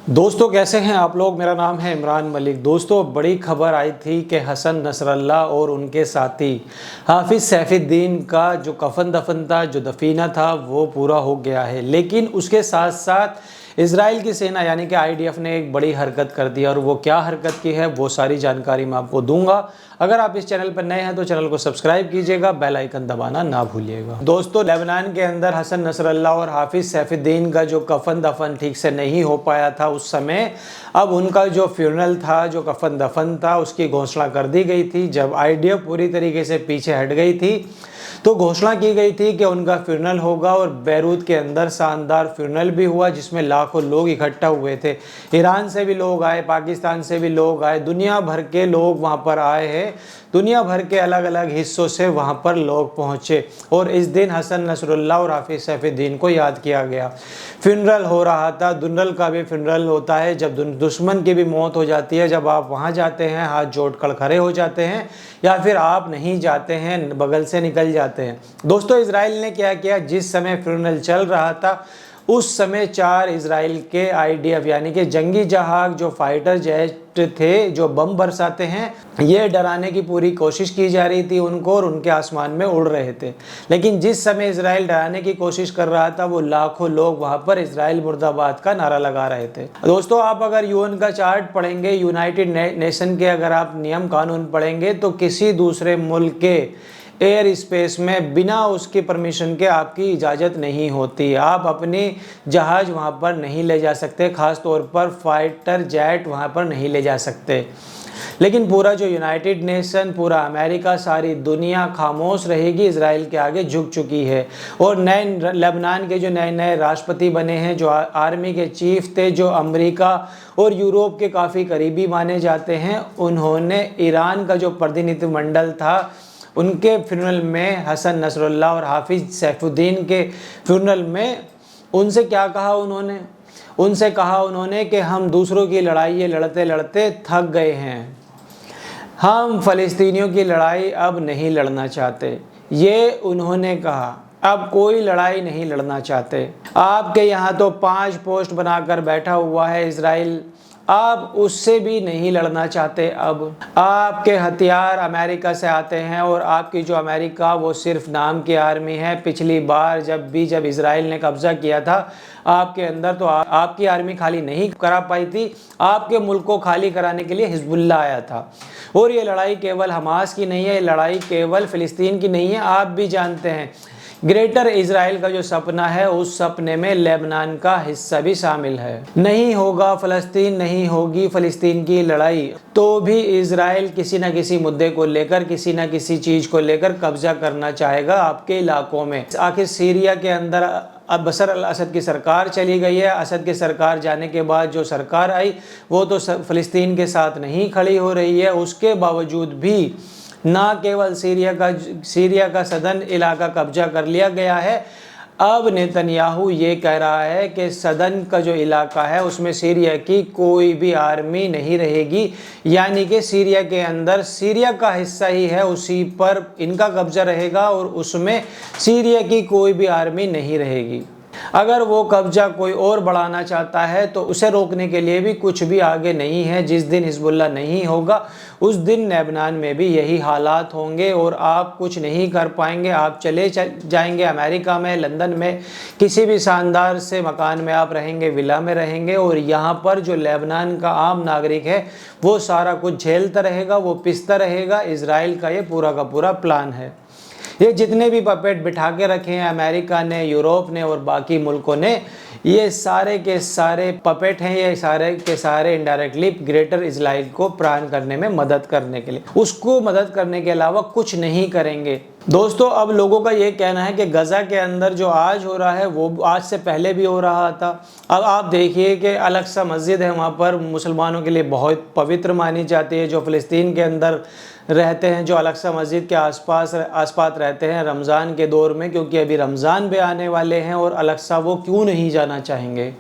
दोस्तों कैसे हैं आप लोग। मेरा नाम है इमरान मलिक। दोस्तों बड़ी खबर आई थी कि हसन नसरल्ला और उनके साथी हाफिज़ सैफुद्दीन का जो कफन दफन था, जो दफीना था, वो पूरा हो गया है। लेकिन उसके साथ साथ इजराइल की सेना यानी कि आईडीएफ ने एक बड़ी हरकत कर दी और वो क्या हरकत की है वो सारी जानकारी मैं आपको दूंगा। अगर आप इस चैनल पर नए हैं तो चैनल को सब्सक्राइब कीजिएगा, बेल आइकन दबाना ना भूलिएगा। दोस्तों लेबनान के अंदर हसन नसरल्ला और हाफिज़ सैफुद्दीन का जो कफन दफन ठीक से नहीं हो पाया था उस समय, अब उनका जो फ्यूनरल था, जो कफन दफन था, उसकी घोषणा कर दी गई थी। जब आईडीएफ पूरी तरीके से पीछे हट गई थी तो घोषणा की गई थी कि उनका फ्यूनरल होगा और बैरूत के अंदर शानदार फ्यूनरल भी हुआ जिसमें लाखों लोग इकट्ठा हुए थे। ईरान से भी लोग आए, पाकिस्तान से भी लोग आए, दुनिया भर के लोग वहाँ पर आए हैं। दुनिया भर के अलग अलग हिस्सों से वहाँ पर लोग पहुँचे और इस दिन हसन नसरुल्लाह और हाफिज़ सैफुद्दीन को याद किया गया। फ्यूनरल हो रहा था। दुनरल का भी फ्यूनरल होता है जब दुश्मन की भी मौत हो जाती है, जब आप वहाँ जाते हैं, हाथ जोड़कर खड़े हो जाते हैं, या फिर आप नहीं जाते हैं, बगल से निकल जाते हैं। दोस्तों इजराइल ने क्या किया, जिस समय फ्यूनरल चल रहा था उस समय 4 इजराइल के आईडीएफ यानी कि जंगी जहाज, जो फाइटर जेट थे, जो बम बरसाते हैं, ये डराने की पूरी कोशिश की जा रही थी उनको और उनके आसमान में उड़ रहे थे। लेकिन जिस समय इजराइल डराने की कोशिश कर रहा था वो लाखों लोग वहां पर इजराइल मुर्दाबाद का नारा लगा रहे थे। दोस्तों आप अगर यूएन का चार्ट पढ़ेंगे, यूनाइटेड नेशन के अगर आप नियम कानून पढ़ेंगे तो किसी दूसरे मुल्क के एयर स्पेस में बिना उसकी परमिशन के आपकी इजाज़त नहीं होती। आप अपनी जहाज़ वहाँ पर नहीं ले जा सकते, ख़ास तौर पर फाइटर जेट वहाँ पर नहीं ले जा सकते। लेकिन पूरा जो यूनाइटेड नेशन, पूरा अमेरिका, सारी दुनिया खामोश रहेगी, इजराइल के आगे झुक चुकी है। और नए लेबनान के जो नए नए राष्ट्रपति बने हैं, जो आर्मी के चीफ थे, जो अमेरिका और यूरोप के काफ़ी करीबी माने जाते हैं, उन्होंने ईरान का जो प्रतिनिधिमंडल था उनके फ्यूनरल में, हसन नसरुल्लाह और हाफिज़ सैफुद्दीन के फ्यूनरल में उनसे क्या कहा उन्होंने कि हम दूसरों की लड़ाई लड़ते लड़ते थक गए हैं, हम फ़लस्तीनियों की लड़ाई अब नहीं लड़ना चाहते। ये उन्होंने कहा, अब कोई लड़ाई नहीं लड़ना चाहते। आपके यहाँ तो 5 पोस्ट बनाकर बैठा हुआ है इजराइल, आप उससे भी नहीं लड़ना चाहते। अब आपके हथियार अमेरिका से आते हैं और आपकी जो अमेरिका वो सिर्फ नाम की आर्मी है। पिछली बार जब इजराइल ने कब्जा किया था आपके अंदर तो आपकी आर्मी खाली नहीं करा पाई थी, आपके मुल्क को खाली कराने के लिए हिजबुल्लाह आया था। और ये लड़ाई केवल हमास की नहीं है, ये लड़ाई केवल फ़िलिस्तीन की नहीं है। आप भी जानते हैं ग्रेटर इजराइल का जो सपना है उस सपने में लेबनान का हिस्सा भी शामिल है। नहीं होगा फ़लस्तीन, नहीं होगी फ़लस्तीन की लड़ाई तो भी इजराइल किसी न किसी मुद्दे को लेकर, किसी न किसी चीज़ को लेकर कब्जा करना चाहेगा आपके इलाकों में। आखिर सीरिया के अंदर अब बशर अल असद की सरकार चली गई है। असद की सरकार जाने के बाद जो सरकार आई वो तो फ़लस्तीन के साथ नहीं खड़ी हो रही है। उसके बावजूद भी ना केवल सीरिया का सदन इलाका कब्जा कर लिया गया है, अब नेतन्याहू ये कह रहा है कि सदन का जो इलाका है उसमें सीरिया की कोई भी आर्मी नहीं रहेगी, यानी कि सीरिया के अंदर सीरिया का हिस्सा ही है उसी पर इनका कब्जा रहेगा और उसमें सीरिया की कोई भी आर्मी नहीं रहेगी। अगर वो कब्जा कोई और बढ़ाना चाहता है तो उसे रोकने के लिए भी कुछ भी आगे नहीं है। जिस दिन हिजबुल्लाह नहीं होगा उस दिन लेबनान में भी यही हालात होंगे और आप कुछ नहीं कर पाएंगे। आप चले जाएंगे अमेरिका में, लंदन में, किसी भी शानदार से मकान में आप रहेंगे, विला में रहेंगे, और यहाँ पर जो लेबनान का आम नागरिक है वो सारा कुछ झेलता रहेगा, वो पिसता रहेगा। इजराइल का ये पूरा का पूरा प्लान है। ये जितने भी पपेट बिठा के रखे हैं अमेरिका ने, यूरोप ने और बाकी मुल्कों ने, ये सारे के सारे पपेट हैं। ये सारे के सारे इनडायरेक्टली ग्रेटर इजराइल को प्राण करने में मदद करने के लिए, उसको मदद करने के अलावा कुछ नहीं करेंगे। दोस्तों अब लोगों का ये कहना है कि गज़ा के अंदर जो आज हो रहा है वो आज से पहले भी हो रहा था। अब आप देखिए कि अल-अक़सा मस्जिद है, वहाँ पर मुसलमानों के लिए बहुत पवित्र मानी जाती है। जो फ़लस्तीन के अंदर रहते हैं, जो अल-अक़सा मस्जिद के आसपास रहते हैं रमज़ान के दौर में, क्योंकि अभी रमज़ान भी आने वाले हैं और अल-अक़सा वो क्यों नहीं जाना चाहेंगे।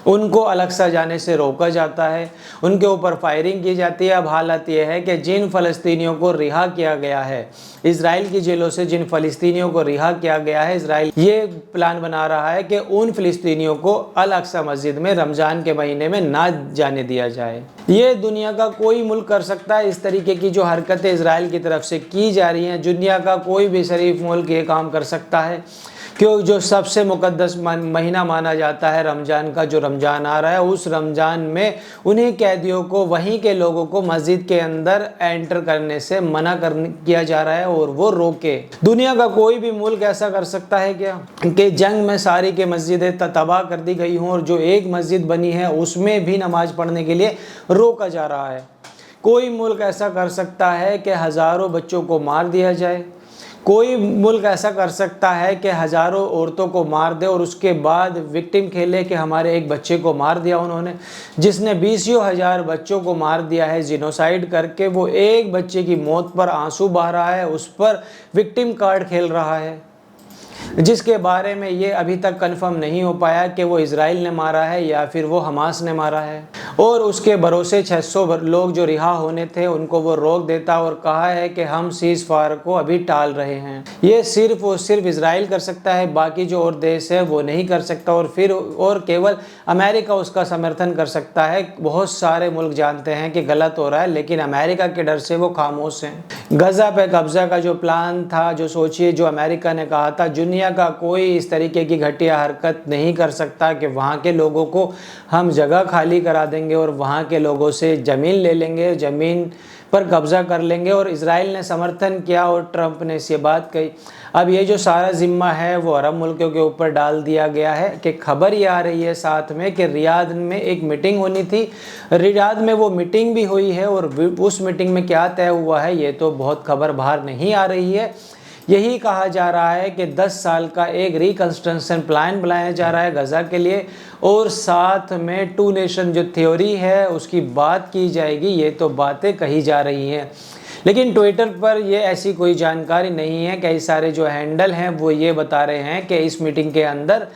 उनको अलग-सा जाने से रोका जाता है, उनके ऊपर फायरिंग की जाती है। अब हालत यह है कि जिन फ़लस्तीनियों को रिहा किया गया है, इज़राइल की जेलों से जिन फ़लस्तीनियों को रिहा किया गया है, इज़राइल ये प्लान बना रहा है कि उन फ़लस्तीनियों को अल-अक़सा मस्जिद में रमज़ान के महीने में ना जाने दिया जाए। ये दुनिया का कोई मुल्क कर सकता है। इस तरीके की जो हरकतें इज़राइल की तरफ से की जा रही हैं, दुनिया का कोई भी शरीफ मुल्क ये काम कर सकता है। क्यों, जो सबसे मुक़द्दस महीना माना जाता है रमज़ान का, जो रमज़ान आ रहा है, उस रमज़ान में उन्हीं कैदियों को, वहीं के लोगों को मस्जिद के अंदर एंटर करने से मना किया जा रहा है और वो रोके। दुनिया का कोई भी मुल्क ऐसा कर सकता है क्या कि जंग में सारी के मस्जिदें तबाह कर दी गई हों और जो एक मस्जिद बनी है उसमें भी नमाज पढ़ने के लिए रोका जा रहा है? कोई मुल्क ऐसा कर सकता है कि हज़ारों बच्चों को मार दिया जाए? कोई मुल्क ऐसा कर सकता है कि हज़ारों औरतों को मार दे और उसके बाद विक्टिम खेले कि हमारे एक बच्चे को मार दिया उन्होंने? जिसने 20,000 बच्चों को मार दिया है जिनोसाइड करके, वो एक बच्चे की मौत पर आंसू बहा रहा है, उस पर विक्टिम कार्ड खेल रहा है, जिसके बारे में ये अभी तक कंफर्म नहीं हो पाया कि वो इज़राइल ने मारा है या फिर वो हमास ने मारा है। और उसके भरोसे 600 लोग जो रिहा होने थे उनको वो रोक देता और कहा है कि हम सीज़ फायर को अभी टाल रहे हैं। ये सिर्फ और सिर्फ इज़राइल कर सकता है, बाकी जो और देश है वो नहीं कर सकता। और फिर और केवल अमेरिका उसका समर्थन कर सकता है। बहुत सारे मुल्क जानते हैं कि गलत हो रहा है, लेकिन अमेरिका के डर से वो खामोश हैं। गज़ा पे कब्ज़ा का जो प्लान था, जो सोचिए, जो अमेरिका ने कहा था, दुनिया का कोई इस तरीके की घटिया हरकत नहीं कर सकता कि वहाँ के लोगों को हम जगह खाली करा देंगे और वहाँ के लोगों से ज़मीन ले लेंगे, ज़मीन पर कब्ज़ा कर लेंगे। और इज़राइल ने समर्थन किया और ट्रंप ने ये बात कही। अब ये जो सारा ज़िम्मा है वो अरब मुल्कों के ऊपर डाल दिया गया है कि खबर ये आ रही है साथ में कि रियाद में एक मीटिंग होनी थी। रियाद में वो मीटिंग भी हुई है और उस मीटिंग में क्या तय हुआ है ये तो बहुत खबर बाहर नहीं आ रही है। यही कहा जा रहा है कि 10 साल का एक रिकन्स्ट्रक्शन प्लान बनाया जा रहा है गज़ा के लिए और साथ में 2 नेशन जो थ्योरी है उसकी बात की जाएगी। ये तो बातें कही जा रही हैं, लेकिन ट्विटर पर ये ऐसी कोई जानकारी नहीं है। कई सारे जो हैंडल हैं वो ये बता रहे हैं कि इस मीटिंग के अंदर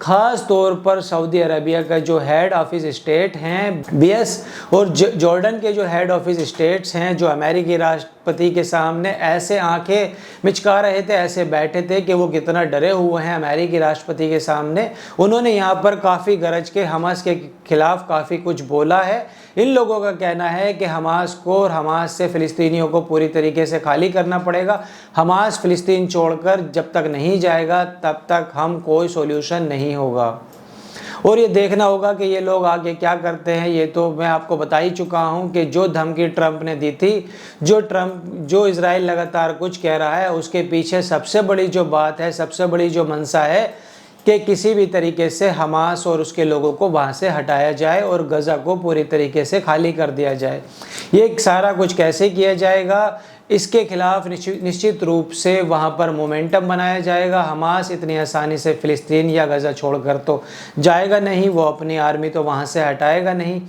ख़ास तौर पर सऊदी अरबिया का जो हेड ऑफिस स्टेट हैं BS और जॉर्डन के जो हेड ऑफिस स्टेट्स हैं, जो अमेरिकी राष्ट्रपति के सामने ऐसे आंखें मिचका रहे थे, ऐसे बैठे थे कि वो कितना डरे हुए हैं अमेरिकी राष्ट्रपति के सामने। उन्होंने यहाँ पर काफ़ी गरज के हमास के खिलाफ काफ़ी कुछ बोला है। इन लोगों का कहना है कि हमास को और हमास से फ़िलिस्तीनियों को पूरी तरीके से खाली करना पड़ेगा। हमास फ़िलिस्तीन छोड़कर जब तक नहीं जाएगा तब तक हम कोई सॉल्यूशन नहीं होगा। और ये देखना होगा कि ये लोग आगे क्या करते हैं। ये तो मैं आपको बता ही चुका हूँ कि जो धमकी ट्रंप ने दी थी, जो इज़राइल लगातार कुछ कह रहा है, उसके पीछे सबसे बड़ी जो बात है, सबसे बड़ी जो मंशा है कि किसी भी तरीके से हमास और उसके लोगों को वहाँ से हटाया जाए और गज़ा को पूरी तरीके से खाली कर दिया जाए। ये सारा कुछ कैसे किया जाएगा, इसके खिलाफ निश्चित रूप से वहाँ पर मोमेंटम बनाया जाएगा। हमास इतनी आसानी से फ़िलिस्तीन या गज़ा छोड़कर तो जाएगा नहीं, वो अपनी आर्मी तो वहाँ से हटाएगा नहीं।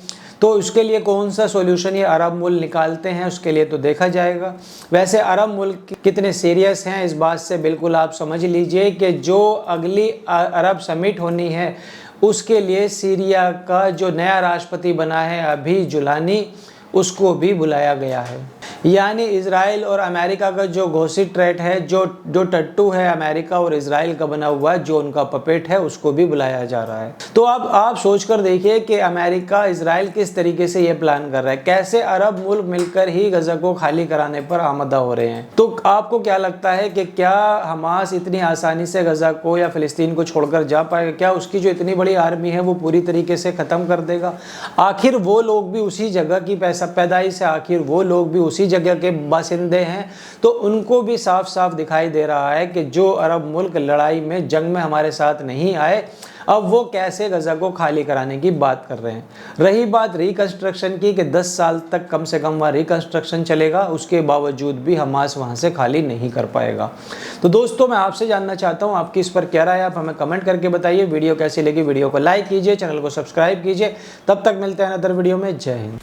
तो उसके लिए कौन सा सॉल्यूशन ये अरब मुल्क निकालते हैं, उसके लिए तो देखा जाएगा। वैसे अरब मुल्क कितने सीरियस हैं इस बात से बिल्कुल आप समझ लीजिए कि जो अगली अरब समिट होनी है उसके लिए सीरिया का जो नया राष्ट्रपति बना है अभी जुलानी, उसको भी बुलाया गया है। यानी इज़राइल और अमेरिका का जो घोषित ट्रेट है, जो टट्टू है अमेरिका और इज़राइल का बना हुआ है, जो उनका पपेट है, उसको भी बुलाया जा रहा है। तो अब आप सोच कर देखिए कि अमेरिका इज़राइल किस तरीके से ये प्लान कर रहा है, कैसे अरब मुल्क मिलकर ही गज़ा को खाली कराने पर आमदा हो रहे हैं। तो आपको क्या लगता है कि क्या हमास इतनी आसानी से गज़ा को या फ़िलिस्तीन को छोड़कर जा पाएगा? क्या उसकी जो इतनी बड़ी आर्मी है वो पूरी तरीके से ख़त्म कर देगा? आखिर वो लोग भी उसी जगह की पैदाइश है, आखिर वो लोग भी उसी जगह के बासिंदे हैं। तो उनको भी साफ साफ दिखाई दे रहा है कि जो अरब मुल्क लड़ाई में, जंग में हमारे साथ नहीं आए, अब वो कैसे गज़ा को खाली कराने की बात कर रहे हैं। रही बात रिकन्स्ट्रक्शन की कि 10 साल तक कम से कम वहाँ रिकन्स्ट्रक्शन चलेगा, उसके बावजूद भी हमास वहाँ से खाली नहीं कर पाएगा। तो दोस्तों, मैं आपसे जानना चाहता हूँ आपकी इस पर क्या राय है, आप हमें कमेंट करके बताइए। वीडियो कैसी लगी, वीडियो को लाइक कीजिए, चैनल को सब्सक्राइब कीजिए। तब तक मिलते हैं अदर वीडियो में। जय हिंद।